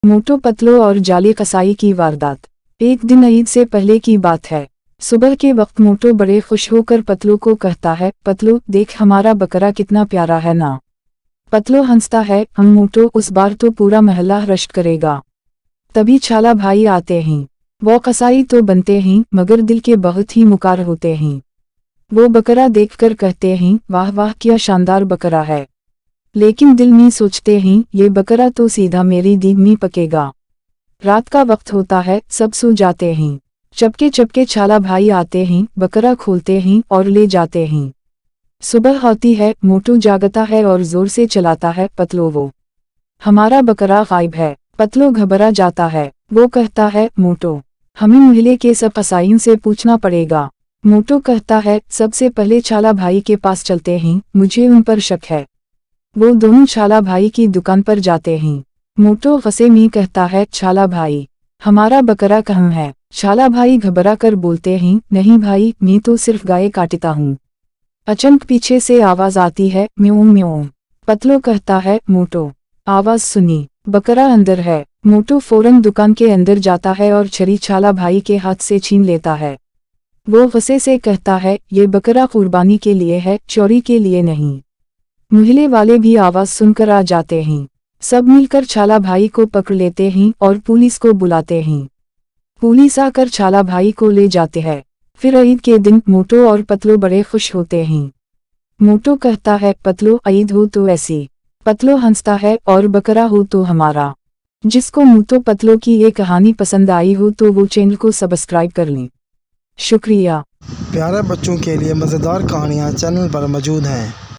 मोटू पतलू और जाली कसाई की वारदात। एक दिन ईद से पहले की बात है। सुबह के वक्त मोटू बड़े खुश होकर पतलू को कहता है, पतलू देख हमारा बकरा कितना प्यारा है ना। पतलू हंसता है, मोटू उस बार तो पूरा मोहल्ला रश्क करेगा। तभी छाला भाई आते हैं। वो कसाई तो बनते हैं मगर दिल के बहुत ही मुकार होते हैं। वो बकरा देखकर कहते हैं, वाह वाह क्या शानदार बकरा है। लेकिन दिल में सोचते हैं, ये बकरा तो सीधा मेरी दीग में पकेगा। रात का वक्त होता है, सब सो जाते हैं। चपके चपके छाला भाई आते हैं, बकरा खोलते हैं और ले जाते हैं। सुबह होती है, मोटू जागता है और जोर से चलाता है, पतलू वो हमारा बकरा गायब है। पतलू घबरा जाता है। वो कहता है, मोटू हमें मोहल्ले के सब कसाईयों से पूछना पड़ेगा। मोटू कहता है, सबसे पहले छाला भाई के पास चलते हैं, मुझे उन पर शक है। वो दोनों छाला भाई की दुकान पर जाते हैं। मोटू गुस्से में कहता है, छाला भाई हमारा बकरा कहाँ है। छाला भाई घबरा कर बोलते हैं, नहीं भाई मैं तो सिर्फ गाय काटता हूँ। अचानक पीछे से आवाज आती है, म्यों म्यों। पतलू कहता है, मोटू आवाज सुनी, बकरा अंदर है। मोटू फौरन दुकान के अंदर जाता है और छरी छाला भाई के हाथ से छीन लेता है। वो गुस्से से कहता है, ये बकरा कुर्बानी के लिए है, चोरी के लिए नहीं। मोहल्ले वाले भी आवाज सुनकर आ जाते हैं। सब मिलकर छाला भाई को पकड़ लेते हैं और पुलिस को बुलाते हैं। पुलिस आकर छाला भाई को ले जाते हैं। फिर ईद के दिन मोटू और पतलू बड़े खुश होते हैं। मोटू कहता है, पतलू ईद हो तो ऐसी। पतलू हंसता है, और बकरा हो तो हमारा। जिसको मोटू पतलू की ये कहानी पसंद आई हो तो वो चैनल को सब्सक्राइब कर लें। शुक्रिया। प्यारे बच्चों के लिए मज़ेदार कहानियाँ चैनल पर मौजूद हैं।